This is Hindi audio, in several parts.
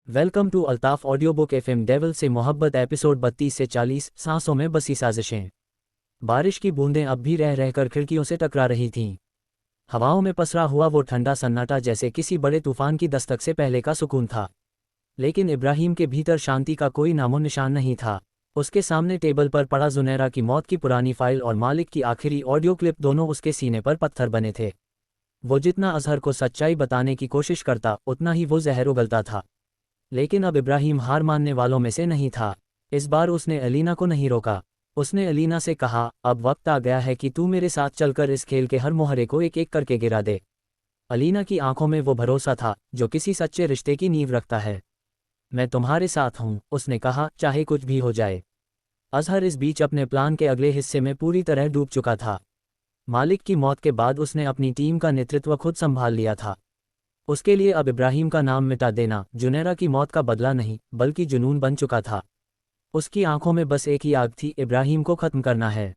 Welcome to Altaf audio book FM devil से मोहब्बत एपिसोड 32 से 40 सांसों में बसी साजिशें। बारिश की बूंदें अब भी रह रहकर खिड़कियों से टकरा रही थीं। हवाओं में पसरा हुआ वो ठंडा सन्नाटा जैसे किसी बड़े तूफान की दस्तक से पहले का सुकून था। लेकिन इब्राहिम के भीतर शांति का कोई नामो निशान नहीं था। उसके सामने टेबल पर पड़ा जुनैरा की मौत की पुरानी फाइल और मालिक की आखिरी ऑडियो क्लिप दोनों उसके सीने पर पत्थर बने थे। वो जितना अजहर को सच्चाई बताने की कोशिश करता उतना ही वो जहर उगलता था। लेकिन अब इब्राहिम हार मानने वालों में से नहीं था। इस बार उसने अलीना को नहीं रोका। उसने अलीना से कहा, अब वक्त आ गया है कि तू मेरे साथ चलकर इस खेल के हर मोहरे को एक एक करके गिरा दे। अलीना की आंखों में वो भरोसा था जो किसी सच्चे रिश्ते की नींव रखता है। मैं तुम्हारे साथ हूं, उसने कहा, चाहे कुछ भी हो जाए। अजहर इस बीच अपने प्लान के अगले हिस्से में पूरी तरह डूब चुका था। मालिक की मौत के बाद उसने अपनी टीम का नेतृत्व खुद संभाल लिया था। उसके लिए अब इब्राहिम का नाम मिटा देना जुनैरा की मौत का बदला नहीं बल्कि जुनून बन चुका था। उसकी आंखों में बस एक ही आग थी, इब्राहिम को खत्म करना है।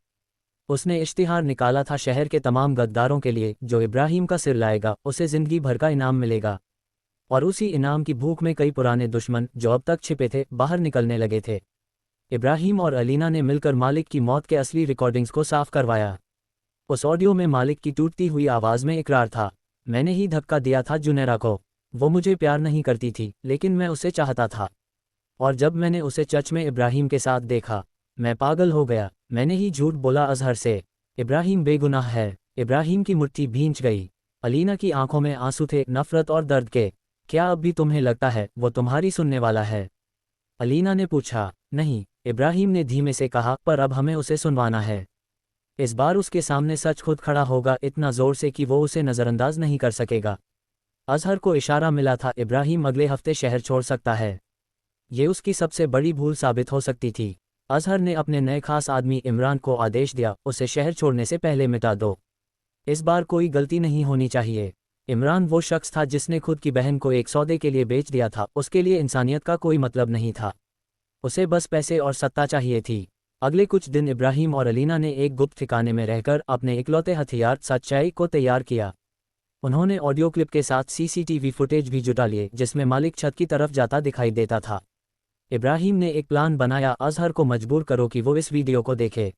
उसने इश्तिहार निकाला था शहर के तमाम गद्दारों के लिए, जो इब्राहिम का सिर लाएगा उसे जिंदगी भर का इनाम मिलेगा। और उसी इनाम की भूख में कई पुराने दुश्मन जो अब तक छिपे थे बाहर निकलने लगे थे। इब्राहिम और अलीना ने मिलकर मालिक की मौत के असली रिकॉर्डिंग्स को साफ करवाया। उस ऑडियो में मालिक की टूटती हुई आवाज़ में इकरार था, मैंने ही धक्का दिया था जुनैरा को। वो मुझे प्यार नहीं करती थी लेकिन मैं उसे चाहता था। और जब मैंने उसे चर्च में इब्राहिम के साथ देखा, मैं पागल हो गया। मैंने ही झूठ बोला अजहर से। इब्राहिम बेगुनाह है। इब्राहिम की मुट्ठी भींच गई। अलीना की आंखों में आंसू थे, नफरत और दर्द के। क्या अब भी तुम्हें लगता है वो तुम्हारी सुनने वाला है? अलीना ने पूछा। नहीं, इब्राहिम ने धीमे से कहा, पर अब हमें उसे सुनवाना है। इस बार उसके सामने सच खुद खड़ा होगा, इतना जोर से कि वो उसे नज़रअंदाज नहीं कर सकेगा। अजहर को इशारा मिला था, इब्राहिम अगले हफ्ते शहर छोड़ सकता है। ये उसकी सबसे बड़ी भूल साबित हो सकती थी। अजहर ने अपने नए खास आदमी इमरान को आदेश दिया, उसे शहर छोड़ने से पहले मिटा दो। इस बार कोई गलती नहीं होनी चाहिए। इमरान वो शख्स था जिसने खुद की बहन को एक सौदे के लिए बेच दिया था। उसके लिए इंसानियत का कोई मतलब नहीं था। उसे बस पैसे और सत्ता चाहिए थी। अगले कुछ दिन इब्राहिम और अलीना ने एक गुप्त ठिकाने में रहकर अपने इकलौते हथियार सच्चाई को तैयार किया। उन्होंने ऑडियो क्लिप के साथ सीसीटीवी फुटेज भी जुटा लिए जिसमें मालिक छत की तरफ जाता दिखाई देता था। इब्राहिम ने एक प्लान बनाया, अजहर को मजबूर करो कि वो इस वीडियो को देखे।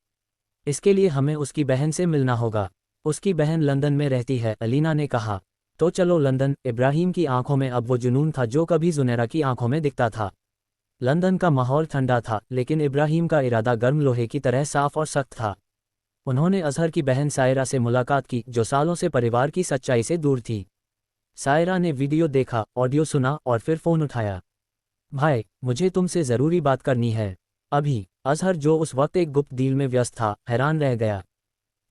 इसके लिए हमें उसकी बहन से मिलना होगा। उसकी बहन लंदन में रहती है, अलीना ने कहा। तो चलो लंदन। इब्राहिम की आंखों में अब वो जुनून था जो कभी जुनैरा की आंखों में दिखता था। लंदन का माहौल ठंडा था लेकिन इब्राहिम का इरादा गर्म लोहे की तरह साफ और सख्त था। उन्होंने अजहर की बहन सायरा से मुलाकात की जो सालों से परिवार की सच्चाई से दूर थी। सायरा ने वीडियो देखा, ऑडियो सुना और फिर फ़ोन उठाया। भाई, मुझे तुमसे ज़रूरी बात करनी है अभी। अजहर, जो उस वक्त एक गुप्त डील में व्यस्त था, हैरान रह गया।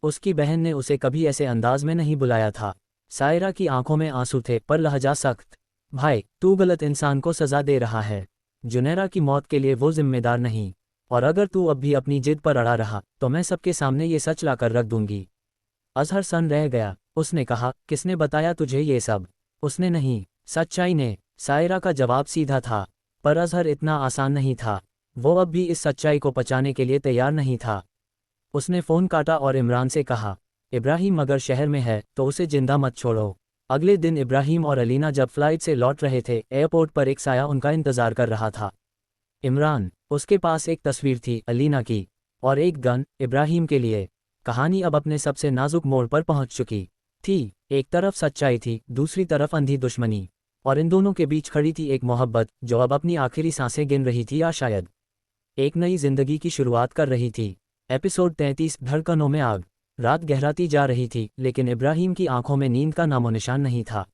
उसकी बहन ने उसे कभी ऐसे अंदाज में नहीं बुलाया था। सायरा की आंखों में आंसू थे पर लहजा सख्त। भाई, तू गलत इंसान को सज़ा दे रहा है। जुनैरा की मौत के लिए वो जिम्मेदार नहीं। और अगर तू अब भी अपनी जिद पर अड़ा रहा तो मैं सबके सामने ये सच लाकर रख दूंगी। अजहर सन रह गया। उसने कहा, किसने बताया तुझे ये सब? उसने नहीं, सच्चाई ने। सायरा का जवाब सीधा था। पर अजहर इतना आसान नहीं था। वो अब भी इस सच्चाई को पचाने के लिए तैयार नहीं था। उसने फ़ोन काटा और इमरान से कहा, इब्राहिम अगर शहर में है तो उसे जिंदा मत छोड़ो। अगले दिन इब्राहिम और अलीना जब फ्लाइट से लौट रहे थे, एयरपोर्ट पर एक साया उनका इंतज़ार कर रहा था। इमरान, उसके पास एक तस्वीर थी अलीना की और एक गन इब्राहिम के लिए। कहानी अब अपने सबसे नाजुक मोड़ पर पहुंच चुकी थी। एक तरफ सच्चाई थी, दूसरी तरफ अंधी दुश्मनी। और इन दोनों के बीच खड़ी थी एक मोहब्बत जो अब अपनी आखिरी सांसें गिन रही थी या शायद एक नई जिंदगी की शुरुआत कर रही थी। एपिसोड 33, धड़कनों में आग। रात गहराती जा रही थी लेकिन इब्राहिम की आंखों में नींद का नामो निशान नहीं था।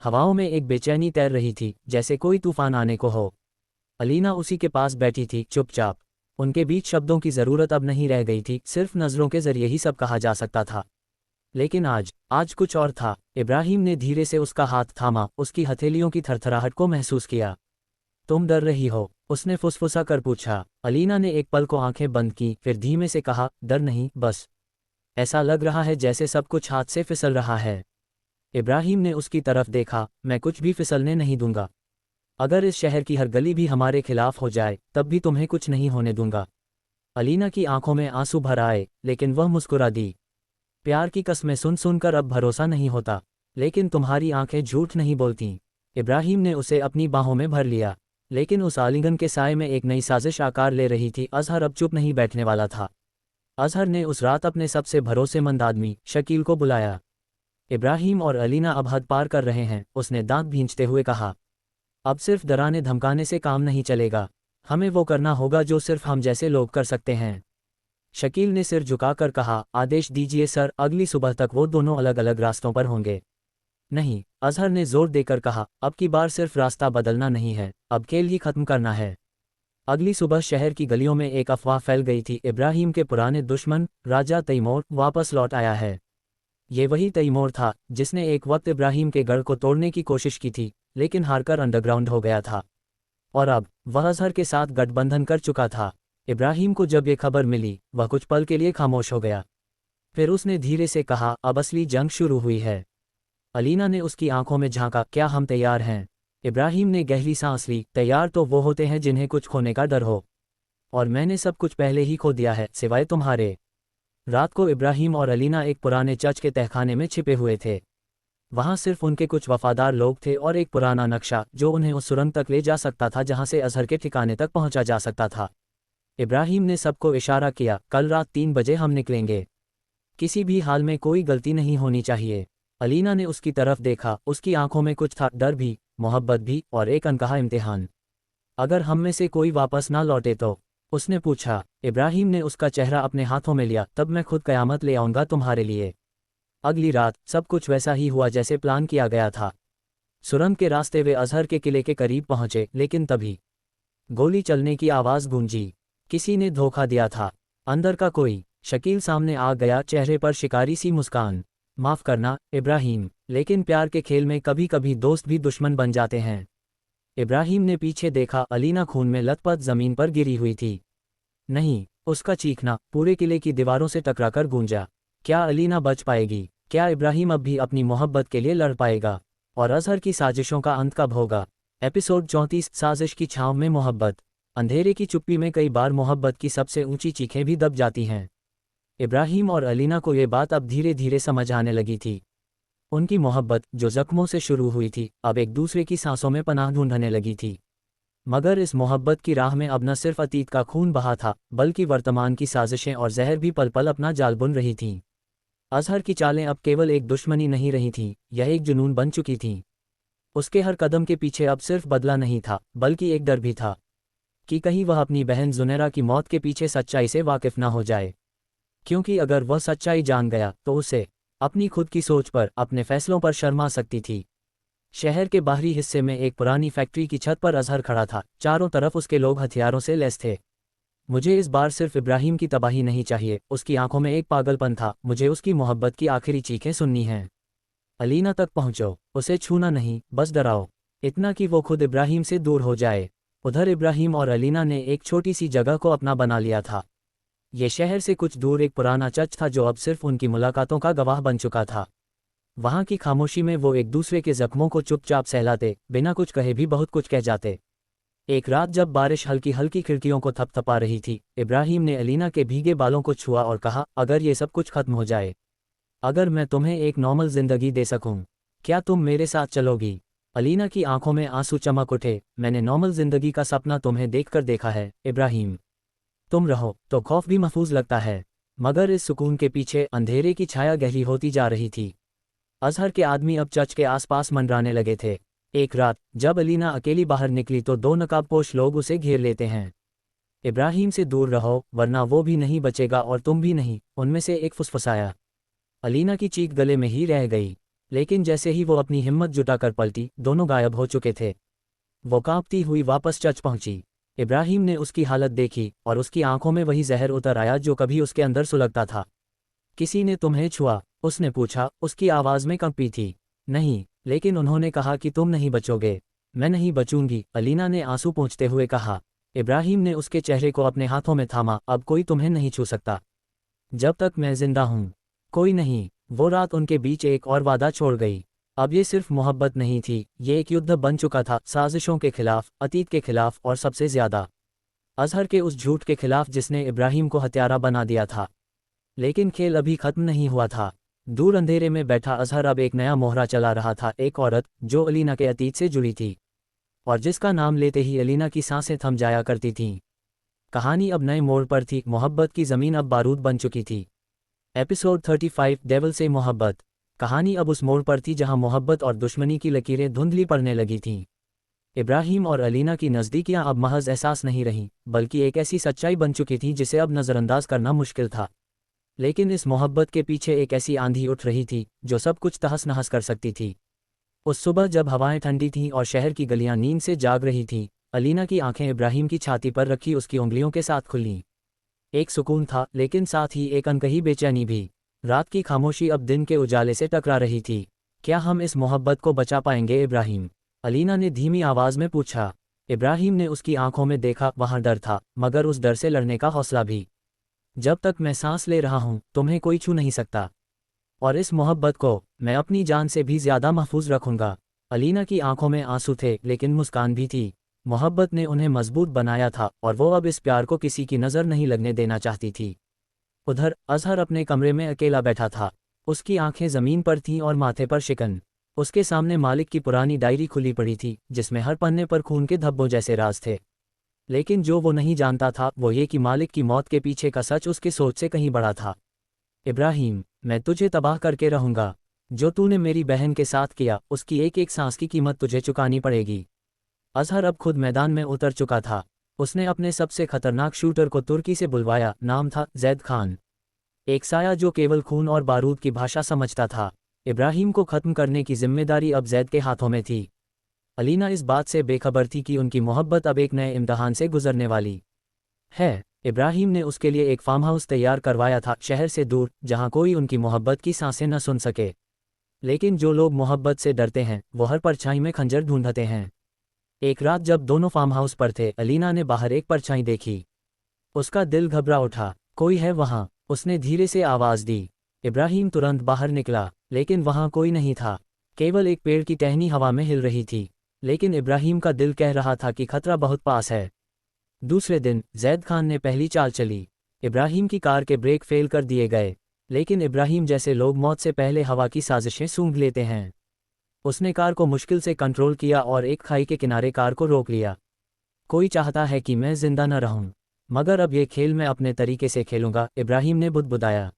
हवाओं में एक बेचैनी तैर रही थी जैसे कोई तूफान आने को हो। अलीना उसी के पास बैठी थी, चुपचाप। उनके बीच शब्दों की ज़रूरत अब नहीं रह गई थी, सिर्फ नज़रों के जरिए ही सब कहा जा सकता था। लेकिन आज कुछ और था। इब्राहिम ने धीरे से उसका हाथ थामा, उसकी हथेलियों की थरथराहट को महसूस किया। तुम डर रही हो? उसने फुसफुसा कर पूछा। अलीना ने एक पल को आंखें बंद की, फिर धीमे से कहा, डर नहीं, बस ऐसा लग रहा है जैसे सब कुछ हाथ से फिसल रहा है। इब्राहिम ने उसकी तरफ देखा। मैं कुछ भी फिसलने नहीं दूंगा। अगर इस शहर की हर गली भी हमारे खिलाफ हो जाए तब भी तुम्हें कुछ नहीं होने दूंगा। अलीना की आंखों में आंसू भर आए लेकिन वह मुस्कुरा दी। प्यार की कस्में सुन सुनकर अब भरोसा नहीं होता। लेकिन तुम्हारी आंखें झूठ नहीं बोलती। इब्राहिम ने उसे अपनी बाहों में भर लिया, लेकिन उस आलिंगन के साए में एक नई साजिश आकार ले रही थी। अजहर अब चुप नहीं बैठने वाला था। अजहर ने उस रात अपने सबसे भरोसेमंद आदमी शकील को बुलाया। इब्राहिम और अलीना अब हद पार कर रहे हैं, उसने दांत भींचते हुए कहा। अब सिर्फ डराने धमकाने से काम नहीं चलेगा, हमें वो करना होगा जो सिर्फ हम जैसे लोग कर सकते हैं। शकील ने सिर झुकाकर कहा, आदेश दीजिए सर, अगली सुबह तक वो दोनों अलग अलग रास्तों पर होंगे। नहीं, अजहर ने जोर देकर कहा, अब की बार सिर्फ रास्ता बदलना नहीं है, अब खेल ही खत्म करना है। अगली सुबह शहर की गलियों में एक अफवाह फैल गई थी, इब्राहिम के पुराने दुश्मन राजा तैमूर वापस लौट आया है। ये वही तैमूर था जिसने एक वक्त इब्राहिम के गढ़ को तोड़ने की कोशिश की थी, लेकिन हारकर अंडरग्राउंड हो गया था। और अब वह अजहर के साथ गठबंधन कर चुका था। इब्राहिम को जब ये खबर मिली, वह कुछ पल के लिए खामोश हो गया। फिर उसने धीरे से कहा, अब असली जंग शुरू हुई है। अलीना ने उसकी आंखों में झांका, क्या हम तैयार हैं? इब्राहिम ने गहरी सांस ली, तैयार तो वो होते हैं जिन्हें कुछ खोने का डर हो, और मैंने सब कुछ पहले ही खो दिया है, सिवाय तुम्हारे। रात को इब्राहिम और अलीना एक पुराने चर्च के तहखाने में छिपे हुए थे। वहां सिर्फ उनके कुछ वफादार लोग थे और एक पुराना नक्शा जो उन्हें उस सुरंग तक ले जा सकता था जहां से अजहर के ठिकाने तक पहुंचा जा सकता था। इब्राहिम ने सबको इशारा किया, कल रात 3 बजे हम निकलेंगे। किसी भी हाल में कोई गलती नहीं होनी चाहिए। अलीना ने उसकी तरफ देखा, उसकी आंखों में कुछ था, डर भी, मोहब्बत भी, और एक अनकहा इम्तिहान। अगर हम में से कोई वापस ना लौटे तो? उसने पूछा। इब्राहिम ने उसका चेहरा अपने हाथों में लिया, तब मैं खुद कयामत ले आऊंगा तुम्हारे लिए। अगली रात सब कुछ वैसा ही हुआ जैसे प्लान किया गया था। सुरंग के रास्ते वे अजहर के किले के करीब पहुंचे, लेकिन तभी गोली चलने की आवाज़ गूंजी। किसी ने धोखा दिया था। अंदर का कोई। शकील सामने आ गया, चेहरे पर शिकारी सी मुस्कान। माफ करना इब्राहिम, लेकिन प्यार के खेल में कभी कभी दोस्त भी दुश्मन बन जाते हैं। इब्राहिम ने पीछे देखा, अलीना खून में लथपथ जमीन पर गिरी हुई थी। नहीं, उसका चीखना पूरे किले की दीवारों से टकराकर गूंजा। क्या अलीना बच पाएगी? क्या इब्राहिम अब भी अपनी मोहब्बत के लिए लड़ पाएगा? और अजहर की साजिशों का अंत कब होगा? एपिसोड 34, साजिश की छांव में मोहब्बत। अंधेरे की चुप्पी में कई बार मोहब्बत की सबसे ऊंची चीखें भी दब जाती हैं। इब्राहिम और अलीना को ये बात अब धीरे धीरे समझ आने लगी थी। उनकी मोहब्बत जो जख्मों से शुरू हुई थी, अब एक दूसरे की सांसों में पनाह ढूंढने लगी थी। मगर इस मोहब्बत की राह में अब न सिर्फ अतीत का खून बहा था, बल्कि वर्तमान की साजिशें और जहर भी पल पल अपना जाल बुन रही थीं। अजहर की चालें अब केवल एक दुश्मनी नहीं रही थीं, यह एक जुनून बन चुकी थीं। उसके हर कदम के पीछे अब सिर्फ बदला नहीं था, बल्कि एक डर भी था कि कहीं वह अपनी बहन जुनैरा की मौत के पीछे सच्चाई से वाकिफ न हो जाए। क्योंकि अगर वह सच्चाई जान गया तो उसे अपनी खुद की सोच पर, अपने फैसलों पर शर्मा सकती थी। शहर के बाहरी हिस्से में एक पुरानी फैक्ट्री की छत पर अजहर खड़ा था। चारों तरफ उसके लोग हथियारों से लैस थे। मुझे इस बार सिर्फ इब्राहिम की तबाही नहीं चाहिए, उसकी आंखों में एक पागलपन था। मुझे उसकी मोहब्बत की आखिरी चीखें सुननी हैं। अलीना तक पहुंचो, उसे छूना नहीं, बस डराओ, इतना कि वो खुद इब्राहिम से दूर हो जाए। उधर इब्राहिम और अलीना ने एक छोटी सी जगह को अपना बना लिया था। ये शहर से कुछ दूर एक पुराना चर्च था जो अब सिर्फ उनकी मुलाकातों का गवाह बन चुका था। वहां की खामोशी में वो एक दूसरे के जख्मों को चुपचाप सहलाते, बिना कुछ कहे भी बहुत कुछ कह जाते। एक रात जब बारिश हल्की हल्की खिड़कियों को थपथपा रही थी, इब्राहिम ने अलीना के भीगे बालों को छुआ और कहा, अगर ये सब कुछ खत्म हो जाए, अगर मैं तुम्हें एक नॉर्मल जिंदगी दे सकूं, क्या तुम मेरे साथ चलोगी? अलीना की आंखों में आंसू चमक उठे। मैंने नॉर्मल जिंदगी का सपना तुम्हें देखकर देखा है इब्राहिम। तुम रहो तो खौफ भी महफूज लगता है, मगर इस सुकून के पीछे अंधेरे की छाया गहरी होती जा रही थी। अजहर के आदमी अब चर्च के आसपास मंडराने लगे थे। एक रात जब अलीना अकेली बाहर निकली तो 2 नकाबपोश लोग उसे घेर लेते हैं। इब्राहिम से दूर रहो, वरना वो भी नहीं बचेगा और तुम भी नहीं, उनमें से एक फुसफुसाया। अलीना की चीख गले में ही रह गई, लेकिन जैसे ही वो अपनी हिम्मत जुटाकर पलटी, दोनों गायब हो चुके थे। वो कांपती हुई वापस चर्च पहुंची। इब्राहिम ने उसकी हालत देखी और उसकी आंखों में वही जहर उतर आया जो कभी उसके अंदर सुलगता था। किसी ने तुम्हें छुआ? उसने पूछा, उसकी आवाज़ में कंपी थी। नहीं, लेकिन उन्होंने कहा कि तुम नहीं बचोगे। मैं नहीं बचूंगी, अलीना ने आंसू पोंछते हुए कहा। इब्राहिम ने उसके चेहरे को अपने हाथों में थामा, अब कोई तुम्हें नहीं छू सकता जब तक मैं जिंदा हूं। कोई नहीं। वो रात उनके बीच एक और वादा छोड़ गई। अब ये सिर्फ मोहब्बत नहीं थी, ये एक युद्ध बन चुका था, साजिशों के खिलाफ, अतीत के खिलाफ, और सबसे ज्यादा अजहर के उस झूठ के खिलाफ जिसने इब्राहिम को हत्यारा बना दिया था। लेकिन खेल अभी खत्म नहीं हुआ था। दूर अंधेरे में बैठा अजहर अब एक नया मोहरा चला रहा था, एक औरत जो अलीना के अतीत से जुड़ी थी और जिसका नाम लेते ही अलीना की सांसें थम जाया करती थीं। कहानी अब नए मोड़ पर थी, मोहब्बत की ज़मीन अब बारूद बन चुकी थी। एपिसोड 35 डेविल से मोहब्बत। कहानी अब उस मोड़ पर थी जहां मोहब्बत और दुश्मनी की लकीरें धुंधली पड़ने लगी थीं। इब्राहिम और अलीना की नज़दीकियां अब महज एहसास नहीं रहीं, बल्कि एक ऐसी सच्चाई बन चुकी थी जिसे अब नज़रअंदाज करना मुश्किल था। लेकिन इस मोहब्बत के पीछे एक ऐसी आंधी उठ रही थी जो सब कुछ तहस नहस कर सकती थी। उस सुबह जब हवाएं ठंडी थीं और शहर की गलियां नींद से जाग रही थीं, अलीना की आंखें इब्राहिम की छाती पर रखी उसकी उंगलियों के साथ खुलीं। एक सुकून था, लेकिन साथ ही एक अनकही बेचैनी भी। रात की खामोशी अब दिन के उजाले से टकरा रही थी। क्या हम इस मोहब्बत को बचा पाएंगे इब्राहिम? अलीना ने धीमी आवाज़ में पूछा। इब्राहिम ने उसकी आंखों में देखा, वहाँ डर था, मगर उस डर से लड़ने का हौसला भी। जब तक मैं सांस ले रहा हूँ तुम्हें कोई छू नहीं सकता, और इस मोहब्बत को मैं अपनी जान से भी ज़्यादा महफूज रखूँगा। अलीना की आंखों में आंसू थे, लेकिन मुस्कान भी थी। मोहब्बत ने उन्हें मजबूत बनाया था और वो अब इस प्यार को किसी की नज़र नहीं लगने देना चाहती थी। उधर अजहर अपने कमरे में अकेला बैठा था। उसकी आंखें ज़मीन पर थीं और माथे पर शिकन। उसके सामने मालिक की पुरानी डायरी खुली पड़ी थी, जिसमें हर पन्ने पर खून के धब्बों जैसे राज थे। लेकिन जो वो नहीं जानता था वो ये कि मालिक की मौत के पीछे का सच उसकी सोच से कहीं बड़ा था। इब्राहिम, मैं तुझे तबाह करके रहूँगा। जो तूने मेरी बहन के साथ किया, उसकी एक एक सांस की कीमत तुझे चुकानी पड़ेगी। अजहर अब खुद मैदान में उतर चुका था। उसने अपने सबसे खतरनाक शूटर को तुर्की से बुलवाया। नाम था जैद खान, एक साया जो केवल खून और बारूद की भाषा समझता था। इब्राहिम को खत्म करने की जिम्मेदारी अब जैद के हाथों में थी। अलीना इस बात से बेखबर थी कि उनकी मोहब्बत अब एक नए इम्तहान से गुजरने वाली है। इब्राहिम ने उसके लिए एक फार्म हाउस तैयार करवाया था, शहर से दूर, जहां कोई उनकी मोहब्बत की सांसें न सुन सके। लेकिन जो लोग मोहब्बत से डरते हैं वो हर परछाई में खंजर ढूंढते हैं। एक रात जब दोनों फार्म हाउस पर थे, अलीना ने बाहर एक परछाई देखी। उसका दिल घबरा उठा। कोई है वहाँ, उसने धीरे से आवाज़ दी। इब्राहिम तुरंत बाहर निकला, लेकिन वहाँ कोई नहीं था। केवल एक पेड़ की टहनी हवा में हिल रही थी। लेकिन इब्राहिम का दिल कह रहा था कि खतरा बहुत पास है। दूसरे दिन जैद खान ने पहली चाल चली। इब्राहिम की कार के ब्रेक फेल कर दिए गए। लेकिन इब्राहिम जैसे लोग मौत से पहले हवा की साजिशें सूंघ लेते हैं। उसने कार को मुश्किल से कंट्रोल किया और एक खाई के किनारे कार को रोक लिया। कोई चाहता है कि मैं जिंदा न रहूं, मगर अब ये खेल मैं अपने तरीके से खेलूंगा, इब्राहिम ने बुदबुदाया।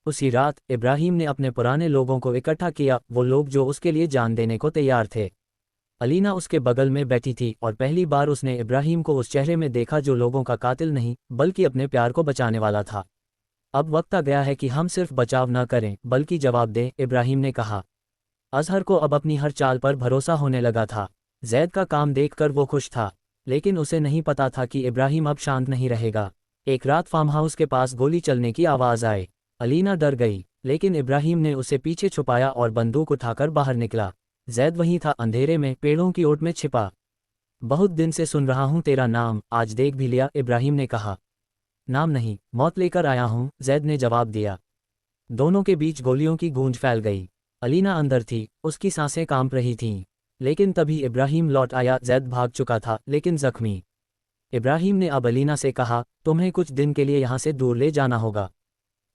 उसी रात इब्राहिम ने अपने पुराने लोगों को इकट्ठा किया, वो लोग जो उसके लिए जान देने को तैयार थे। अलीना उसके बगल में बैठी थी और पहली बार उसने इब्राहिम को उस चेहरे में देखा जो लोगों का कातिल नहीं, बल्कि अपने प्यार को बचाने वाला था। अब वक्त आ गया है कि हम सिर्फ बचाव न करें बल्कि जवाब दें, इब्राहिम ने कहा। अजहर को अब अपनी हर चाल पर भरोसा होने लगा था। जैद का काम देखकर वो खुश था, लेकिन उसे नहीं पता था कि इब्राहिम अब शांत नहीं रहेगा। एक रात फार्म हाउस के पास गोली चलने की आवाज़ आई। अलीना डर गई, लेकिन इब्राहिम ने उसे पीछे छुपाया और बंदूक उठाकर बाहर निकला। जैद वहीं था, अंधेरे में, पेड़ों की ओट में छिपा। बहुत दिन से सुन रहा हूँ तेरा नाम, आज देख भी लिया, इब्राहिम ने कहा। नाम नहीं, मौत लेकर आया हूँ, जैद ने जवाब दिया। दोनों के बीच गोलियों की गूंज फैल गई। अलीना अंदर थी, उसकी सांसें कांप रही थीं। लेकिन तभी इब्राहिम लौट आया। जैद भाग चुका था, लेकिन जख्मी। इब्राहिम ने अब अलीना से कहा, तुम्हें कुछ दिन के लिए यहाँ से दूर ले जाना होगा।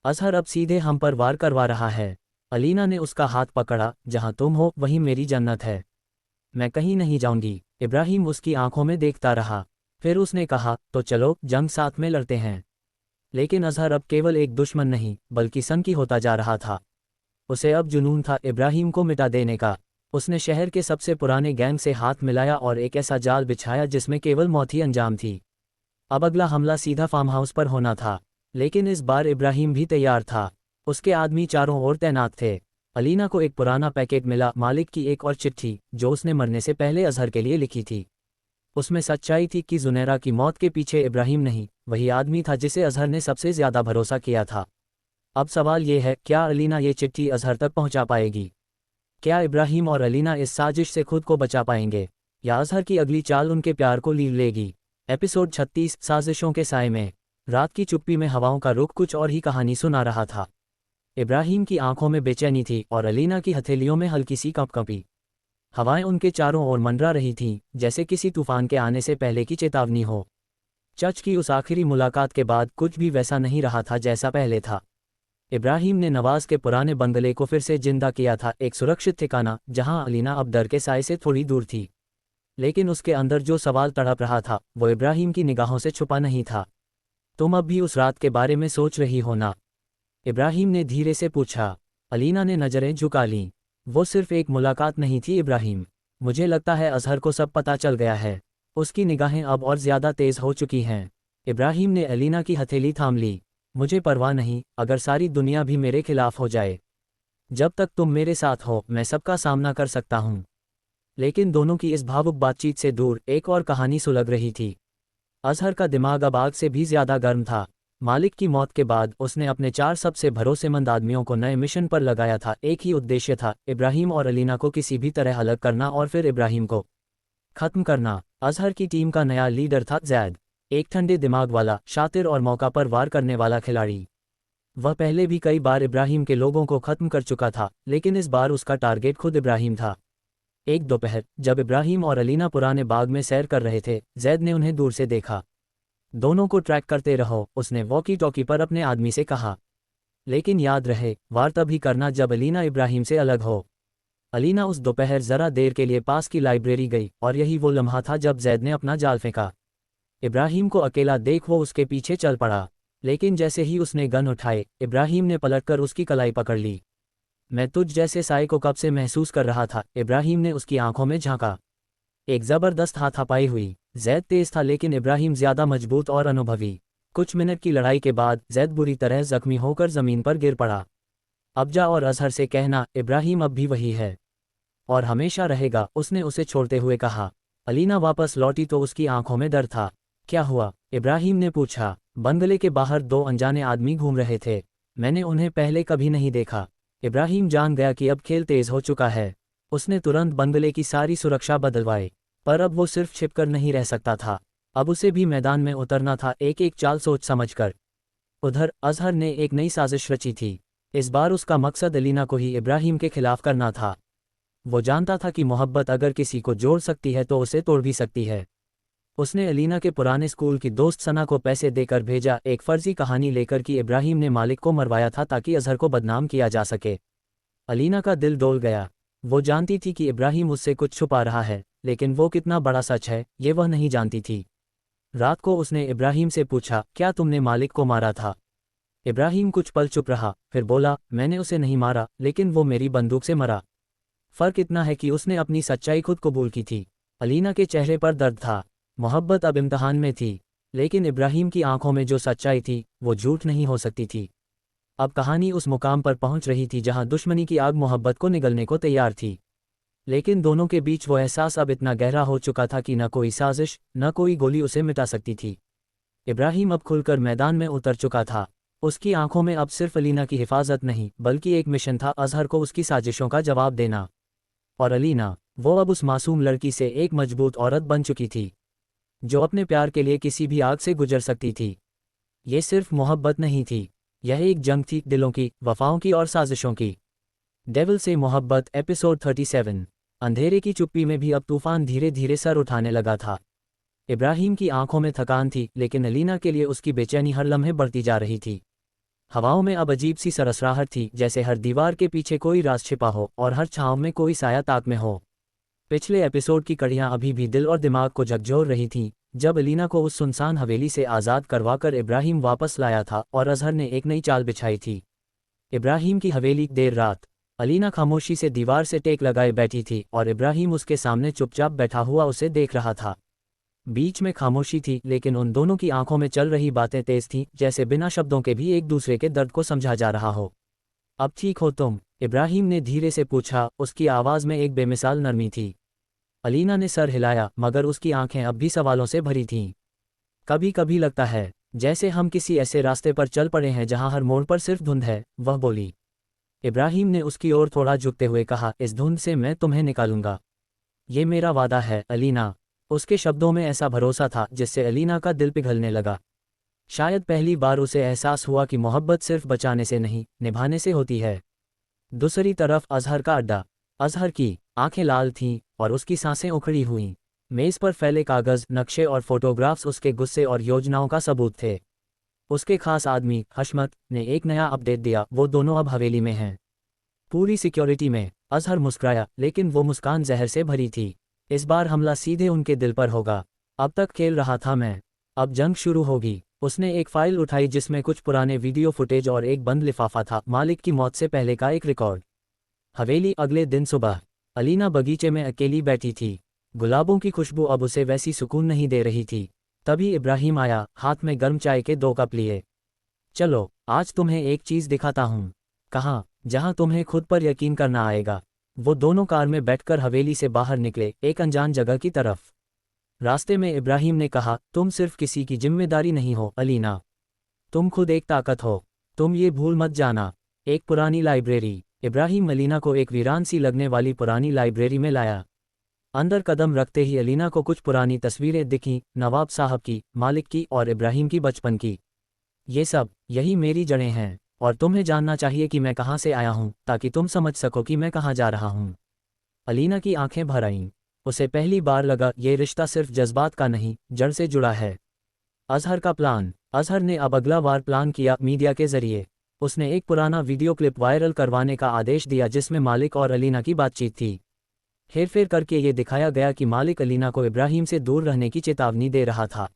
अजहर अब सीधे हम पर वार करवा रहा है। अलीना ने उसका हाथ पकड़ा, जहाँ तुम हो वहीं मेरी जन्नत है। मैं कहीं नहीं जाऊंगी। इब्राहिम उसकी आंखों में देखता रहा। फिर उसने कहा, तो चलो जंग साथ में लड़ते हैं। लेकिन अजहर अब केवल एक दुश्मन नहीं, बल्कि सनकी होता जा रहा था। उसे अब जुनून था इब्राहिम को मिटा देने का। उसने शहर के सबसे पुराने गैंग से हाथ मिलाया और एक ऐसा जाल बिछाया जिसमें केवल मौत ही अंजाम थी। अब अगला हमला सीधा फार्म हाउस पर होना था। लेकिन इस बार इब्राहिम भी तैयार था। उसके आदमी चारों ओर तैनात थे। अलीना को एक पुराना पैकेट मिला, मालिक की एक और चिट्ठी जो उसने मरने से पहले अजहर के लिए लिखी थी। उसमें सच्चाई थी कि जुनैरा की मौत के पीछे इब्राहिम नहीं, वही आदमी था जिसे अजहर ने सबसे ज्यादा भरोसा किया था। अब सवाल ये है, क्या अलीना ये चिट्ठी अजहर तक पहुंचा पाएगी? क्या इब्राहिम और अलीना इस साजिश से खुद को बचा पाएंगे, या अजहर की अगली चाल उनके प्यार को लील लेगी? एपिसोड 36 साजिशों के साए में। रात की चुप्पी में हवाओं का रुख कुछ और ही कहानी सुना रहा था। इब्राहिम की आंखों में बेचैनी थी और अलीना की हथेलियों में हल्की सी कंपकंपी। हवाएं उनके चारों ओर मंडरा रही थीं, जैसे किसी तूफान के आने से पहले की चेतावनी हो। चर्च की उस आखिरी मुलाकात के बाद कुछ भी वैसा नहीं रहा था जैसा पहले था। इब्राहिम ने नवाज के पुराने बंगले को फिर से जिंदा किया था, एक सुरक्षित ठिकाना जहां अलीना अब डर के साए से थोड़ी दूर थी। लेकिन उसके अंदर जो सवाल तड़प रहा था वो इब्राहिम की निगाहों से छुपा नहीं था। तुम अब भी उस रात के बारे में सोच रही हो ना? इब्राहिम ने धीरे से पूछा। अलीना ने नजरें झुका लीं। वो सिर्फ एक मुलाकात नहीं थी इब्राहिम, मुझे लगता है अजहर को सब पता चल गया है। उसकी निगाहें अब और ज्यादा तेज हो चुकी हैं। इब्राहिम ने अलीना की हथेली थाम ली। मुझे परवाह नहीं, अगर सारी दुनिया भी मेरे खिलाफ हो जाए। जब तक तुम मेरे साथ हो मैं सबका सामना कर सकता हूँ। लेकिन दोनों की इस भावुक बातचीत से दूर एक और कहानी सुलग रही थी। अजहर का दिमाग अब आग से भी ज्यादा गर्म था। मालिक की मौत के बाद उसने अपने 4 सबसे भरोसेमंद आदमियों को नए मिशन पर लगाया था। एक ही उद्देश्य था, इब्राहिम और अलीना को किसी भी तरह अलग करना और फिर इब्राहिम को खत्म करना। अजहर की टीम का नया लीडर था जैद, एक ठंडे दिमाग वाला, शातिर और मौका पर वार करने वाला खिलाड़ी। वह पहले भी कई बार इब्राहिम के लोगों को खत्म कर चुका था, लेकिन इस बार उसका टारगेट खुद इब्राहिम था। एक दोपहर जब इब्राहिम और अलीना पुराने बाग में सैर कर रहे थे, जैद ने उन्हें दूर से देखा। दोनों को ट्रैक करते रहो, उसने वॉकी टॉकी पर अपने आदमी से कहा। लेकिन याद रहे, वार तभी करना जब अलीना इब्राहिम से अलग हो। अलीना उस दोपहर जरा देर के लिए पास की लाइब्रेरी गई और यही वो लम्हा था जब जैद ने अपना जाल फेंका। इब्राहिम को अकेला देख वो उसके पीछे चल पड़ा। लेकिन जैसे ही उसने गन उठाए, इब्राहिम ने पलटकर उसकी कलाई पकड़ ली। मैं तुझ जैसे साए को कब से महसूस कर रहा था, इब्राहिम ने उसकी आंखों में झांका। एक जबरदस्त हाथापाई हुई। जैद तेज था लेकिन इब्राहिम ज्यादा मजबूत और अनुभवी। कुछ मिनट की लड़ाई के बाद जैद बुरी तरह जख्मी होकर जमीन पर गिर पड़ा। अब जा और अजहर से कहना, इब्राहिम अब भी वही है और हमेशा रहेगा, उसने उसे छोड़ते हुए कहा। अलीना वापस लौटी तो उसकी आंखों में डर था। क्या हुआ? इब्राहिम ने पूछा। बंगले के बाहर 2 अनजाने आदमी घूम रहे थे। मैंने उन्हें पहले कभी नहीं देखा। इब्राहिम जान गया कि अब खेल तेज हो चुका है। उसने तुरंत बंगले की सारी सुरक्षा बदलवाई। पर अब वो सिर्फ छिपकर नहीं रह सकता था, अब उसे भी मैदान में उतरना था, एक एक चाल सोच समझकर। उधर अजहर ने एक नई साजिश रची थी। इस बार उसका मकसद अलीना को ही इब्राहिम के खिलाफ करना था। वो जानता था कि मोहब्बत अगर किसी को जोड़ सकती है तो उसे तोड़ भी सकती है। उसने अलीना के पुराने स्कूल की दोस्त सना को पैसे देकर भेजा, एक फर्जी कहानी लेकर कि इब्राहिम ने मालिक को मरवाया था ताकि अजहर को बदनाम किया जा सके। अलीना का दिल डोल गया। वो जानती थी कि इब्राहिम उससे कुछ छुपा रहा है, लेकिन वो कितना बड़ा सच है ये वह नहीं जानती थी। रात को उसने इब्राहिम से पूछा, क्या तुमने मालिक को मारा था? इब्राहिम कुछ पल चुप रहा, फिर बोला, मैंने उसे नहीं मारा, लेकिन वो मेरी बंदूक से मरा। फर्क इतना है कि उसने अपनी सच्चाई खुद कबूल की थी। अलीना के चेहरे पर दर्द था। मोहब्बत अब इम्तहान में थी, लेकिन इब्राहिम की आंखों में जो सच्चाई थी वो झूठ नहीं हो सकती थी। अब कहानी उस मुकाम पर पहुंच रही थी जहां दुश्मनी की आग मोहब्बत को निगलने को तैयार थी। लेकिन दोनों के बीच वो एहसास अब इतना गहरा हो चुका था कि न कोई साजिश, न कोई गोली उसे मिटा सकती थी। इब्राहिम अब खुलकर मैदान में उतर चुका था। उसकी आंखों में अब सिर्फ अलीना की हिफाजत नहीं बल्कि एक मिशन था, अजहर को उसकी साजिशों का जवाब देना। और अलीना, वो अब उस मासूम लड़की से एक मजबूत औरत बन चुकी थी, जो अपने प्यार के लिए किसी भी आग से गुजर सकती थी। ये सिर्फ मोहब्बत नहीं थी, यह एक जंग थी, दिलों की, वफाओं की और साजिशों की। डेविल से मोहब्बत एपिसोड 37। अंधेरे की चुप्पी में भी अब तूफान धीरे धीरे सर उठाने लगा था। इब्राहिम की आंखों में थकान थी, लेकिन अलीना के लिए उसकी बेचैनी हर लम्हे बढ़ती जा रही थी। हवाओं में अब अजीब सी सरसराहट थी, जैसे हर दीवार के पीछे कोई राज छिपा हो और हर छांव में कोई साया ताक में हो। पिछले एपिसोड की कड़ियां अभी भी दिल और दिमाग को झकझोर रही थीं, जब अलीना को उस सुनसान हवेली से आज़ाद करवाकर इब्राहिम वापस लाया था और अजहर ने एक नई चाल बिछाई थी। इब्राहिम की हवेली, देर रात। अलीना खामोशी से दीवार से टेक लगाए बैठी थी और इब्राहिम उसके सामने चुपचाप बैठा हुआ उसे देख रहा था। बीच में खामोशी थी, लेकिन उन दोनों की आंखों में चल रही बातें तेज थीं, जैसे बिना शब्दों के भी एक दूसरे के दर्द को समझा जा रहा हो। अब ठीक हो तुम? इब्राहिम ने धीरे से पूछा, उसकी आवाज़ में एक बेमिसाल नरमी थी। अलीना ने सर हिलाया, मगर उसकी आंखें अब भी सवालों से भरी थीं। कभी कभी लगता है जैसे हम किसी ऐसे रास्ते पर चल पड़े हैं जहां हर मोड़ पर सिर्फ धुंध है, वह बोली। इब्राहिम ने उसकी ओर थोड़ा झुकते हुए कहा, इस धुंध से मैं तुम्हें निकालूंगा, ये मेरा वादा है अलीना। उसके शब्दों में ऐसा भरोसा था जिससे अलीना का दिल पिघलने लगा। शायद पहली बार उसे एहसास हुआ कि मोहब्बत सिर्फ बचाने से नहीं, निभाने से होती है। दूसरी तरफ अजहर का अड्डा। अजहर की आंखें लाल थीं और उसकी सांसें उखड़ी हुईं। मेज पर फैले कागज, नक्शे और फोटोग्राफ्स उसके गुस्से और योजनाओं का सबूत थे। उसके खास आदमी हशमत ने एक नया अपडेट दिया, वो दोनों अब हवेली में हैं, पूरी सिक्योरिटी में। अजहर मुस्कुराया, लेकिन वो मुस्कान जहर से भरी थी। इस बार हमला सीधे उनके दिल पर होगा। अब तक खेल रहा था मैं, अब जंग शुरू होगी। उसने एक फाइल उठाई जिसमें कुछ पुराने वीडियो फुटेज और एक बंद लिफाफा था, मालिक की मौत से पहले का एक रिकॉर्ड। हवेली। अगले दिन सुबह अलीना बगीचे में अकेली बैठी थी। गुलाबों की खुशबू अब उसे वैसी सुकून नहीं दे रही थी। तभी इब्राहिम आया, हाथ में गर्म चाय के 2 कप लिए। चलो आज तुम्हें एक चीज़ दिखाता हूँ, कहा, जहाँ तुम्हें खुद पर यकीन करना आएगा। वो दोनों कार में बैठकर हवेली से बाहर निकले, एक अनजान जगह की तरफ। रास्ते में इब्राहिम ने कहा, तुम सिर्फ किसी की जिम्मेदारी नहीं हो अलीना, तुम खुद एक ताकत हो, तुम ये भूल मत जाना। एक पुरानी लाइब्रेरी। इब्राहिम अलीना को एक वीरान सी लगने वाली पुरानी लाइब्रेरी में लाया। अंदर कदम रखते ही अलीना को कुछ पुरानी तस्वीरें दिखीं, नवाब साहब की, मालिक की और इब्राहिम की बचपन की। ये सब, यही मेरी जड़ें हैं, और तुम्हें जानना चाहिए कि मैं कहाँ से आया हूँ, ताकि तुम समझ सको कि मैं कहाँ जा रहा हूँ। अलीना की आंखें भर आईं। उसे पहली बार लगा ये रिश्ता सिर्फ जज्बात का नहीं, जड़ से जुड़ा है। अजहर का प्लान। अजहर ने अब अगला वार प्लान किया मीडिया के जरिए। उसने एक पुराना वीडियो क्लिप वायरल करवाने का आदेश दिया जिसमें मालिक और अलीना की बातचीत थी। हेरफेर करके ये दिखाया गया कि मालिक अलीना को इब्राहिम से दूर रहने की चेतावनी दे रहा था।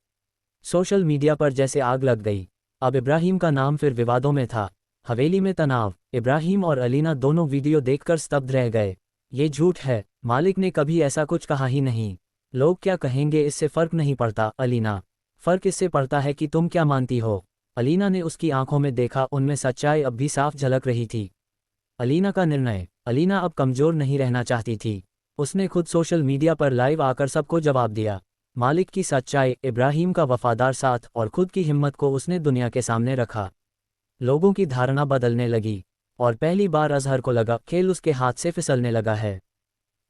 सोशल मीडिया पर जैसे आग लग गई। अब इब्राहिम का नाम फिर विवादों में था। हवेली में तनाव। इब्राहिम और अलीना दोनों वीडियो देखकर स्तब्ध रह गए। ये झूठ है, मालिक ने कभी ऐसा कुछ कहा ही नहीं। लोग क्या कहेंगे इससे फर्क नहीं पड़ता अलीना, फर्क इससे पड़ता है कि तुम क्या मानती हो। अलीना ने उसकी आंखों में देखा, उनमें सच्चाई अब भी साफ झलक रही थी। अलीना का निर्णय। अलीना अब कमज़ोर नहीं रहना चाहती थी। उसने खुद सोशल मीडिया पर लाइव आकर सबको जवाब दिया। मालिक की सच्चाई, इब्राहिम का वफादार साथ और खुद की हिम्मत को उसने दुनिया के सामने रखा। लोगों की धारणा बदलने लगी, और पहली बार अजहर को लगा खेल उसके हाथ से फिसलने लगा है।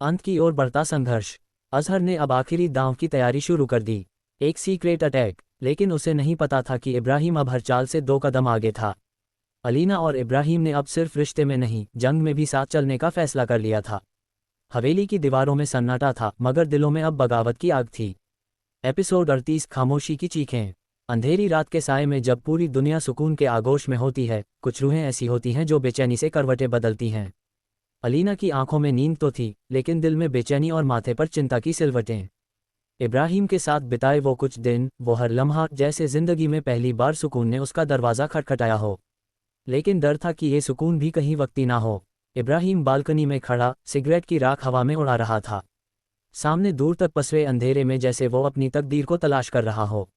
अंत की ओर बढ़ता संघर्ष। अजहर ने अब आखिरी दांव की तैयारी शुरू कर दी, एक सीक्रेट अटैक। लेकिन उसे नहीं पता था कि इब्राहिम अब हर चाल से 2 कदम आगे था। अलीना और इब्राहिम ने अब सिर्फ रिश्ते में नहीं, जंग में भी साथ चलने का फैसला कर लिया था। हवेली की दीवारों में सन्नाटा था, मगर दिलों में अब बगावत की आग थी। एपिसोड 38 खामोशी की चीखें। अंधेरी रात के साए में जब पूरी दुनिया सुकून के आगोश में होती है, कुछ रूहें ऐसी होती हैं जो बेचैनी से करवटें बदलती हैं। अलीना की आंखों में नींद तो थी, लेकिन दिल में बेचैनी और माथे पर चिंता की सिलवटें। इब्राहिम के साथ बिताए वो कुछ दिन, वो हर लम्हा, जैसे जिंदगी में पहली बार सुकून ने उसका दरवाज़ा खटखटाया हो। लेकिन डर था कि ये सुकून भी कहीं वक्ती ना हो। इब्राहिम बालकनी में खड़ा, सिगरेट की राख हवा में उड़ा रहा था। सामने दूर तक पसरे अंधेरे में जैसे वो अपनी तकदीर को तलाश कर रहा हो।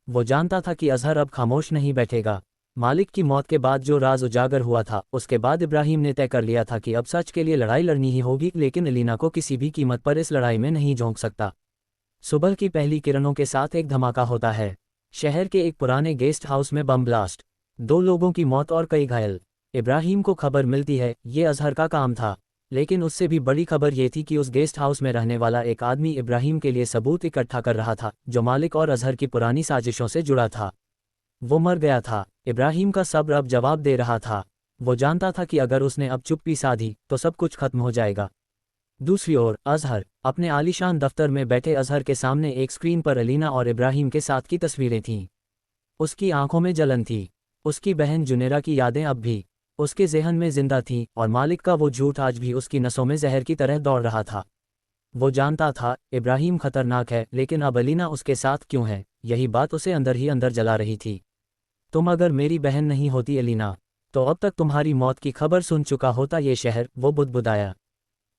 वो जानता था कि अजहर अब खामोश नहीं बैठेगा। मालिक की मौत के बाद जो राज उजागर हुआ था, उसके बाद इब्राहिम ने तय कर लिया था कि अब सच के लिए लड़ाई लड़नी ही होगी, लेकिन अलीना को किसी भी कीमत पर इस लड़ाई में नहीं झोंक सकता। सुबह की पहली किरणों के साथ एक धमाका होता है। शहर के एक पुराने गेस्ट हाउस में बम ब्लास्ट, 2 लोगों की मौत और कई घायल। इब्राहिम को खबर मिलती है, ये अजहर का काम था। लेकिन उससे भी बड़ी खबर ये थी कि उस गेस्ट हाउस में रहने वाला एक आदमी इब्राहिम के लिए सबूत इकट्ठा कर रहा था, जो मालिक और अजहर की पुरानी साजिशों से जुड़ा था। वो मर गया था। इब्राहिम का सब्र अब जवाब दे रहा था। वो जानता था कि अगर उसने अब चुप्पी साधी तो सब कुछ खत्म हो जाएगा। दूसरी ओर अजहर। अपने आलीशान दफ्तर में बैठे अजहर के सामने एक स्क्रीन पर अलीना और इब्राहिम के साथ की तस्वीरें थीं। उसकी आंखों में जलन थी। उसकी बहन जुनेरा की यादें अब भी उसके ज़हन में जिंदा थीं, और मालिक का वो झूठ आज भी उसकी नसों में जहर की तरह दौड़ रहा था। वो जानता था इब्राहिम खतरनाक है, लेकिन अब अलीना उसके साथ क्यों है, यही बात उसे अंदर ही अंदर जला रही थी। तुम अगर मेरी बहन नहीं होती अलीना, तो अब तक तुम्हारी मौत की खबर सुन चुका होता ये शहर, वो बुदबुदाया।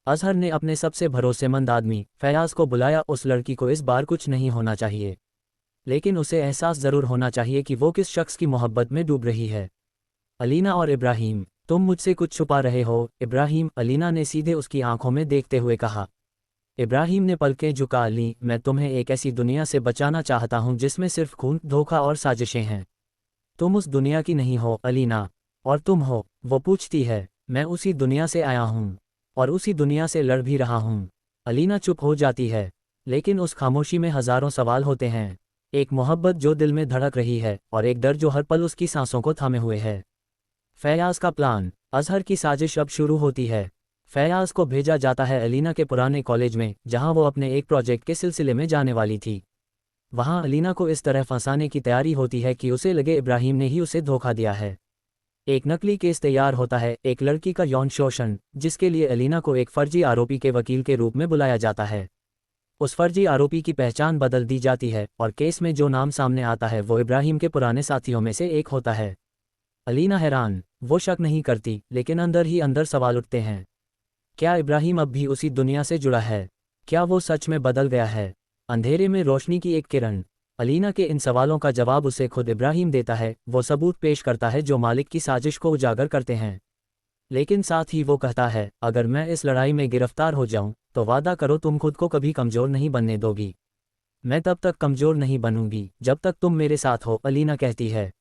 अजहर ने अपने सबसे भरोसेमंद आदमी फयाज को बुलाया। उस लड़की को इस बार कुछ नहीं होना चाहिए, लेकिन उसे एहसास ज़रूर होना चाहिए कि वो किस शख्स की मोहब्बत में डूब रही है। अलीना और इब्राहिम, तुम मुझसे कुछ छुपा रहे हो इब्राहिम, अलीना ने सीधे उसकी आंखों में देखते हुए कहा। इब्राहिम ने पलकें झुका लीं। मैं तुम्हें एक ऐसी दुनिया से बचाना चाहता हूं जिसमें सिर्फ खून, धोखा और साजिशें हैं। तुम उस दुनिया की नहीं हो अलीना, और तुम हो। वो पूछती है। मैं उसी दुनिया से आया हूं, और उसी दुनिया से लड़ भी रहा हूं। अलीना चुप हो जाती है, लेकिन उस खामोशी में हज़ारों सवाल होते हैं। एक मोहब्बत जो दिल में धड़क रही है, और एक डर जो हर पल उसकी सांसों को थामे हुए है। फयाज का प्लान। अजहर की साजिश अब शुरू होती है। फयाज को भेजा जाता है अलीना के पुराने कॉलेज में, जहां वो अपने एक प्रोजेक्ट के सिलसिले में जाने वाली थी। वहाँ अलीना को इस तरह फंसाने की तैयारी होती है कि उसे लगे इब्राहिम ने ही उसे धोखा दिया है। एक नकली केस तैयार होता है, एक लड़की का यौन शोषण, जिसके लिए अलीना को एक फर्जी आरोपी के वकील के रूप में बुलाया जाता है। उस फर्जी आरोपी की पहचान बदल दी जाती है और केस में जो नाम सामने आता है वो इब्राहिम के पुराने साथियों में से एक होता है। अलीना हैरान, वो शक नहीं करती, लेकिन अंदर ही अंदर सवाल उठते हैं। क्या इब्राहिम अब भी उसी दुनिया से जुड़ा है? क्या वो सच में बदल गया है? अंधेरे में रोशनी की एक किरण। अलीना के इन सवालों का जवाब उसे खुद इब्राहिम देता है। वो सबूत पेश करता है जो मालिक की साजिश को उजागर करते हैं। लेकिन साथ ही वो कहता है, अगर मैं इस लड़ाई में गिरफ्तार हो जाऊं, तो वादा करो तुम खुद को कभी कमज़ोर नहीं बनने दोगी। मैं तब तक कमज़ोर नहीं बनूंगी जब तक तुम मेरे साथ हो, अलीना कहती है।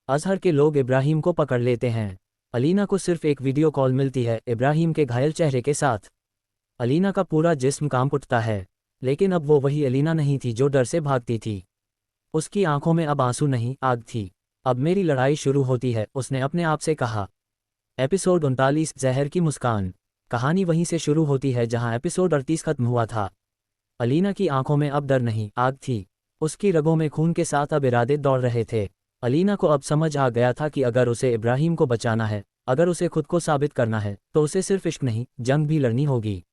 अजहर के लोग इब्राहिम को पकड़ लेते हैं। अलीना को सिर्फ एक वीडियो कॉल मिलती है इब्राहिम के घायल चेहरे के साथ। अलीना का पूरा जिस्म कांप उठता है, लेकिन अब वो वही अलीना नहीं थी जो डर से भागती थी। उसकी आंखों में अब आंसू नहीं, आग थी। अब मेरी लड़ाई शुरू होती है, उसने अपने आप से कहा। एपिसोड 39 जहर की मुस्कान। कहानी वहीं से शुरू होती है जहां एपिसोड 38 खत्म हुआ था। अलीना की आंखों में अब डर नहीं, आग थी। उसकी रगों में खून के साथ अब इरादे दौड़ रहे थे। अलीना को अब समझ आ गया था कि अगर उसे इब्राहिम को बचाना है, अगर उसे खुद को साबित करना है, तो उसे सिर्फ इश्क नहीं, जंग भी लड़नी होगी।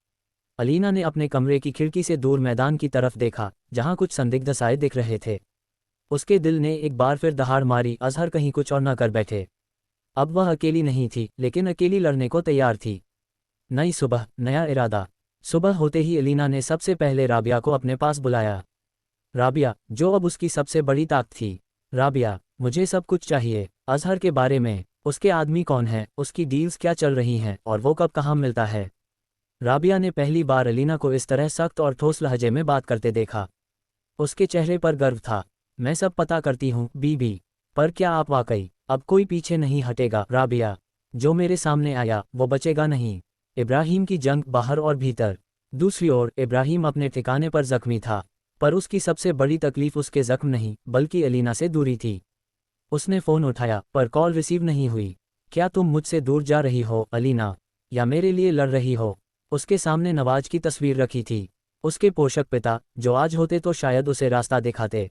अलीना ने अपने कमरे की खिड़की से दूर मैदान की तरफ देखा, जहां कुछ संदिग्ध साए दिख रहे थे। उसके दिल ने एक बार फिर दहाड़ मारी, अजहर कहीं कुछ और न कर बैठे। अब वह अकेली नहीं थी, लेकिन अकेली लड़ने को तैयार थी। नई सुबह, नया इरादा। सुबह होते ही अलीना ने सबसे पहले राबिया को अपने पास बुलाया। राबिया, जो अब उसकी सबसे बड़ी ताकत थी। राबिया, मुझे सब कुछ चाहिए, अजहर के बारे में, उसके आदमी कौन है, उसकी डील्स क्या चल रही हैं और वो कब कहाँ मिलता है। राबिया ने पहली बार अलीना को इस तरह सख्त और ठोस लहजे में बात करते देखा। उसके चेहरे पर गर्व था। मैं सब पता करती हूँ बीबी, पर क्या आप वाकई अब कोई पीछे नहीं हटेगा? राबिया, जो मेरे सामने आया वो बचेगा नहीं। इब्राहिम की जंग बाहर और भीतर। दूसरी ओर इब्राहिम अपने ठिकाने पर जख्मी था, पर उसकी सबसे बड़ी तकलीफ उसके जख्म नहीं बल्कि अलीना से दूरी थी। उसने फ़ोन उठाया, पर कॉल रिसीव नहीं हुई। क्या तुम मुझसे दूर जा रही हो अलीना, या मेरे लिए लड़ रही हो? उसके सामने नवाज की तस्वीर रखी थी, उसके पोषक पिता, जो आज होते तो शायद उसे रास्ता दिखाते,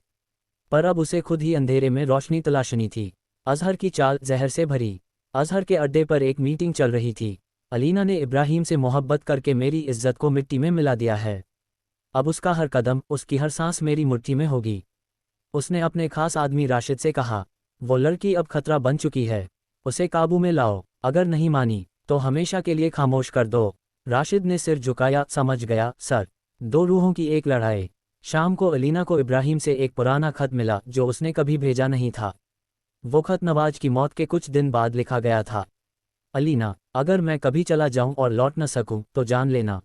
पर अब उसे खुद ही अंधेरे में रोशनी तलाशनी थी। अजहर की चाल जहर से भरी। अजहर के अड्डे पर एक मीटिंग चल रही थी। अलीना ने इब्राहिम से मोहब्बत करके मेरी इज्जत को मिट्टी में मिला दिया है। अब उसका हर कदम, उसकी हर सांस मेरी मुट्ठी में होगी। उसने अपने खास आदमी राशिद से कहा। वो लड़की अब खतरा बन चुकी है, उसे काबू में लाओ। अगर नहीं मानी तो हमेशा के लिए खामोश कर दो। राशिद ने सिर झुकाया, समझ गया सर। दो रूहों की एक लड़ाई। शाम को अलीना को इब्राहिम से एक पुराना खत मिला जो उसने कभी भेजा नहीं था। वो खत नवाज की मौत के कुछ दिन बाद लिखा गया था। अलीना, अगर मैं कभी चला जाऊं और लौट न सकूं तो जान लेना,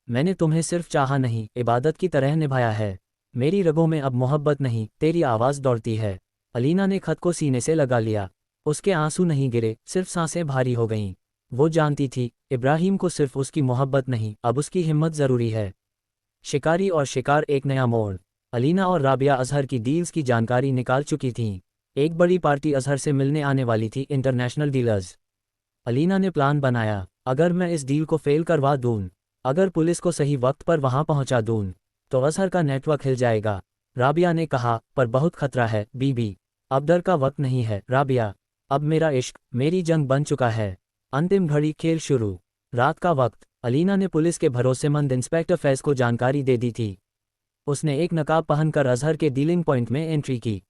मैंने तुम्हें सिर्फ चाहा नहीं, इबादत की तरह निभाया है। मेरी रगों में अब मोहब्बत नहीं, तेरी आवाज़ दौड़ती है। अलीना ने खत को सीने से लगा लिया। उसके आंसू नहीं गिरे, सिर्फ सांसें भारी हो गईं। वो जानती थी, इब्राहिम को सिर्फ उसकी मोहब्बत नहीं, अब उसकी हिम्मत ज़रूरी है। शिकारी और शिकार, एक नया मोड़। अलीना और राबिया अजहर की डील्स की जानकारी निकाल चुकी थीं। एक बड़ी पार्टी अजहर से मिलने आने वाली थी, इंटरनेशनल डीलर्स। अलीना ने प्लान बनाया, अगर मैं इस डील को फेल करवा दूं, अगर पुलिस को सही वक्त पर वहां पहुंचा दूं, तो अजहर का नेटवर्क हिल जाएगा। राबिया ने कहा, पर बहुत खतरा है बीबी। अब डर का वक्त नहीं है राबिया, अब मेरा इश्क, मेरी जंग बन चुका है। अंतिम घड़ी, खेल शुरू। रात का वक्त। अलीना ने पुलिस के भरोसेमंद इंस्पेक्टर फैज़ को जानकारी दे दी थी। उसने एक नकाब पहनकर अजहर के डीलिंग पॉइंट में एंट्री की।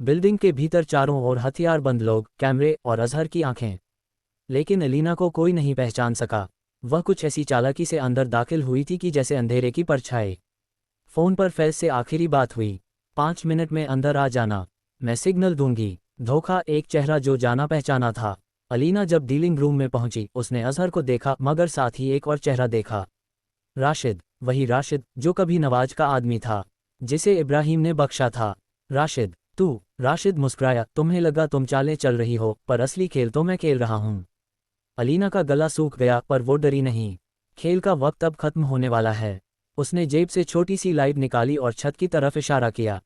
बिल्डिंग के भीतर चारों ओर हथियारबंद लोग, कैमरे और अजहर की आंखें। लेकिन अलीना को कोई नहीं पहचान सका। वह कुछ ऐसी चालाकी से अंदर दाखिल हुई थी कि जैसे अंधेरे की परछाई। फ़ोन पर फैज़ से आखिरी बात हुई, 5 मिनट में अंदर आ जाना, मैं सिग्नल दूंगी। धोखा, एक चेहरा जो जाना पहचाना था। अलीना जब डीलिंग रूम में पहुंची, उसने अजहर को देखा, मगर साथ ही एक और चेहरा देखा। राशिद, वही राशिद जो कभी नवाज का आदमी था, जिसे इब्राहिम ने बख्शा था। राशिद, तू? राशिद मुस्कुराया, तुम्हें लगा तुम चालें चल रही हो, पर असली खेल तो मैं खेल रहा हूँ। अलीना का गला सूख गया, पर वो डरी नहीं। खेल का वक्त अब खत्म होने वाला है। उसने जेब से छोटी सी लाइट निकाली और छत की तरफ इशारा किया।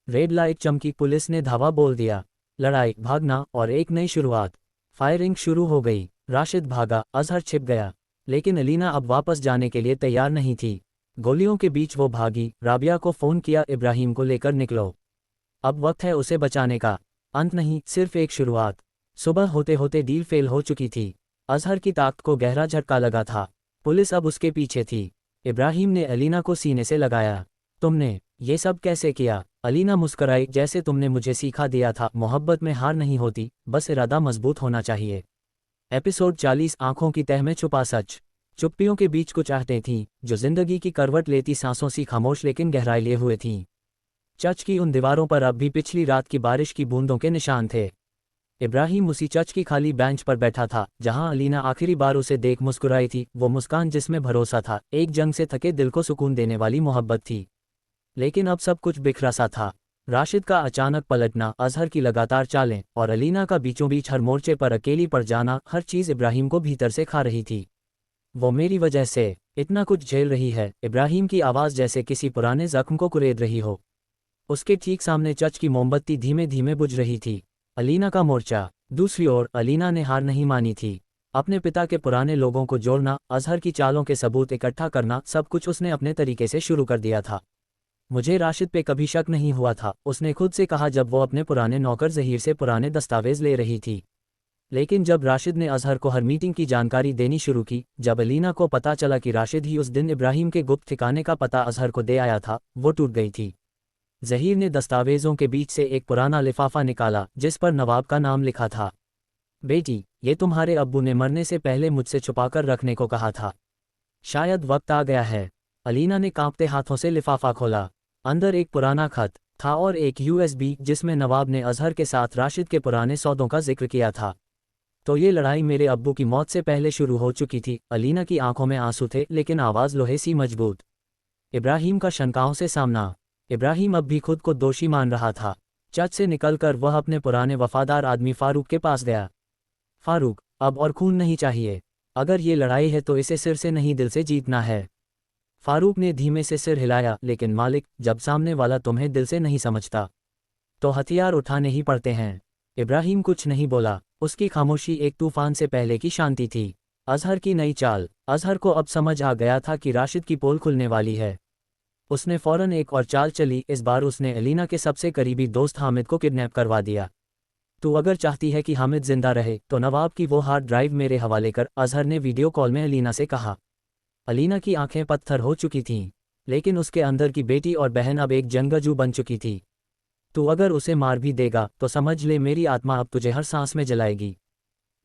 रेड लाइट चमकी, पुलिस ने धावा बोल दिया। लड़ाई, भागना और एक नई शुरुआत। फायरिंग शुरू हो गई। राशिद भागा, अजहर छिप गया, लेकिन अलीना अब वापस जाने के लिए तैयार नहीं थी। गोलियों के बीच वो भागी, राबिया को फ़ोन किया, इब्राहिम को लेकर निकलो, अब वक्त है उसे बचाने का। अंत नहीं, सिर्फ एक शुरुआत। सुबह होते होते डील फेल हो चुकी थी। अजहर की ताकत को गहरा झटका लगा था। पुलिस अब उसके पीछे थी। इब्राहिम ने अलीना को सीने से लगाया। तुमने ये सब कैसे किया? अलीना मुस्कराई, जैसे तुमने मुझे सिखा दिया था, मोहब्बत में हार नहीं होती, बस इरादा मजबूत होना चाहिए। एपिसोड 40 आंखों की तह में छुपा सच। चुप्पियों के बीच कुछ आहटें थीं, जो जिंदगी की करवट लेती सांसों सी खामोश लेकिन गहराई लिए हुए थीं। चर्च की उन दीवारों पर अब भी पिछली रात की बारिश की बूंदों के निशान थे। इब्राहिम उसी चर्च की खाली बेंच पर बैठा था, जहां अलीना आखिरी बार उसे देख मुस्कुराई थी, वो मुस्कान जिसमें भरोसा था, एक जंग से थके दिल को सुकून देने वाली मोहब्बत थी। लेकिन अब सब कुछ बिखरा सा था। राशिद का अचानक पलटना, अजहर की लगातार चालें, और अलीना का बीचों बीच हर मोर्चे पर अकेली पड़ जाना, हर चीज़ इब्राहिम को भीतर से खा रही थी। वो मेरी वजह से इतना कुछ झेल रही है, इब्राहिम की आवाज़ जैसे किसी पुराने जख्म को कुरेद रही हो। उसके ठीक सामने चर्च की मोमबत्ती धीमे धीमे बुझ रही थी। अलीना का मोर्चा। दूसरी ओर अलीना ने हार नहीं मानी थी। अपने पिता के पुराने लोगों को जोड़ना, अजहर की चालों के सबूत इकट्ठा करना, सब कुछ उसने अपने तरीके से शुरू कर दिया था। मुझे राशिद पे कभी शक नहीं हुआ था, उसने खुद से कहा जब वो अपने पुराने नौकर ज़हीर से पुराने दस्तावेज ले रही थी। लेकिन जब राशिद ने अजहर को हर मीटिंग की जानकारी देनी शुरू की, जब अलीना को पता चला कि राशिद ही उस दिन इब्राहिम के गुप्त ठिकाने का पता अजहर को दे आया था, वो टूट गई थी। ज़हीर ने दस्तावेज़ों के बीच से एक पुराना लिफाफा निकाला, जिस पर नवाब का नाम लिखा था। बेटी, ये तुम्हारे अब्बू ने मरने से पहले मुझसे छुपाकर रखने को कहा था। शायद वक्त आ गया है। अलीना ने कांपते हाथों से लिफाफा खोला। अंदर एक पुराना खत था और एक यूएसबी, जिसमें नवाब ने अजहर के साथ राशिद के पुराने सौदों का जिक्र किया था। तो ये लड़ाई मेरे अब्बू की मौत से पहले शुरू हो चुकी थी। अलीना की आंखों में आंसू थे, लेकिन आवाज़ लोहे सी मजबूत। इब्राहिम का शंकाओं से सामना। इब्राहिम अब भी खुद को दोषी मान रहा था। चर्च से निकलकर वह अपने पुराने वफादार आदमी फारूक के पास गया। फारूक, अब और खून नहीं चाहिए। अगर ये लड़ाई है तो इसे सिर से नहीं दिल से जीतना है। फारूक ने धीमे से सिर हिलाया, लेकिन मालिक, जब सामने वाला तुम्हें दिल से नहीं समझता तो हथियार उठाने ही पड़ते हैं। इब्राहिम कुछ नहीं बोला। उसकी खामोशी एक तूफान से पहले की शांति थी। अजहर की नई चाल। अजहर को अब समझ आ गया था कि राशिद की पोल खुलने वाली है। उसने फौरन एक और चाल चली। इस बार उसने अलीना के सबसे करीबी दोस्त हामिद को किडनैप करवा दिया। तू अगर चाहती है कि हामिद जिंदा रहे तो नवाब की वो हार्ड ड्राइव मेरे हवाले कर, अजहर ने वीडियो कॉल में अलीना से कहा। अलीना की आंखें पत्थर हो चुकी थीं, लेकिन उसके अंदर की बेटी और बहन अब एक जंगजू बन चुकी थी। तू अगर उसे मार भी देगा तो समझ ले, मेरी आत्मा अब तुझे हर सांस में जलाएगी।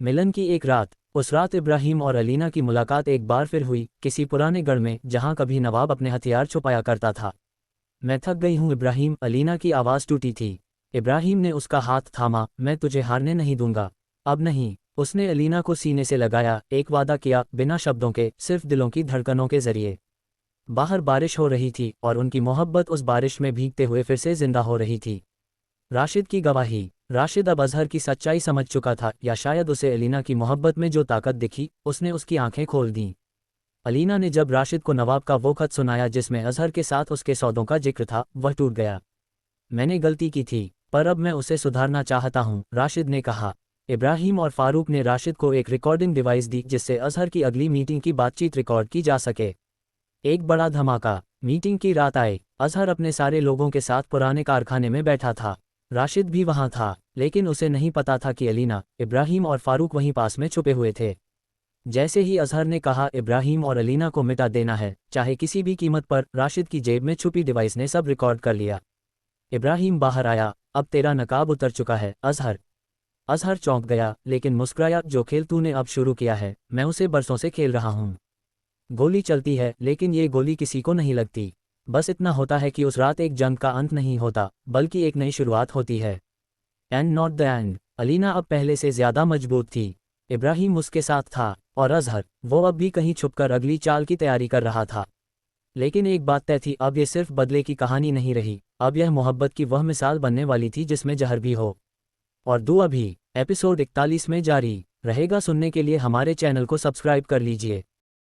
मिलन की एक रात। उस रात इब्राहिम और अलीना की मुलाकात एक बार फिर हुई, किसी पुराने गढ़ में, जहां कभी नवाब अपने हथियार छुपाया करता था। मैं थक गई हूं इब्राहिम, अलीना की आवाज़ टूटी थी। इब्राहिम ने उसका हाथ थामा। मैं तुझे हारने नहीं दूंगा। अब नहीं। उसने अलीना को सीने से लगाया, एक वादा किया, बिना शब्दों के, सिर्फ दिलों की धड़कनों के जरिए। बाहर बारिश हो रही थी और उनकी मोहब्बत उस बारिश में भीगते हुए फिर से जिंदा हो रही थी। राशिद की गवाही। राशिद अब अजहर की सच्चाई समझ चुका था, या शायद उसे अलीना की मोहब्बत में जो ताकत दिखी, उसने उसकी आंखें खोल दीं। अलीना ने जब राशिद को नवाब का वो खत सुनाया जिसमें अजहर के साथ उसके सौदों का जिक्र था, वह टूट गया। मैंने गलती की थी, पर अब मैं उसे सुधारना चाहता हूँ, राशिद ने कहा। इब्राहिम और फारूक ने राशिद को एक रिकॉर्डिंग डिवाइस दी, जिससे अजहर की अगली मीटिंग की बातचीत रिकॉर्ड की जा सके। एक बड़ा धमाका। मीटिंग की रात आए। अजहर अपने सारे लोगों के साथ पुराने कारखाने में बैठा था। राशिद भी वहां था, लेकिन उसे नहीं पता था कि अलीना, इब्राहिम और फारूक वहीं पास में छुपे हुए थे। जैसे ही अजहर ने कहा इब्राहिम और अलीना को मिटा देना है, चाहे किसी भी कीमत पर, राशिद की जेब में छुपी डिवाइस ने सब रिकॉर्ड कर लिया। इब्राहिम बाहर आया। अब तेरा नकाब उतर चुका है अजहर। अजहर चौंक गया, लेकिन मुस्कुराया। जो खेल तूने अब शुरू किया है, मैं उसे बरसों से खेल रहा हूँ। गोली चलती है, लेकिन ये गोली किसी को नहीं लगती। बस इतना होता है कि उस रात एक जंग का अंत नहीं होता, बल्कि एक नई शुरुआत होती है। And not the end. Alina अब पहले से ज्यादा मजबूत थी। इब्राहिम उसके साथ था, और अजहर, वो अब भी कहीं छुपकर अगली चाल की तैयारी कर रहा था। लेकिन एक बात तय थी, अब ये सिर्फ बदले की कहानी नहीं रही, अब यह मोहब्बत की वह मिसाल बनने वाली थी जिसमें जहर भी हो और दुआ भी। एपिसोड 41 में जारी रहेगा। सुनने के लिए हमारे चैनल को सब्सक्राइब कर लीजिए।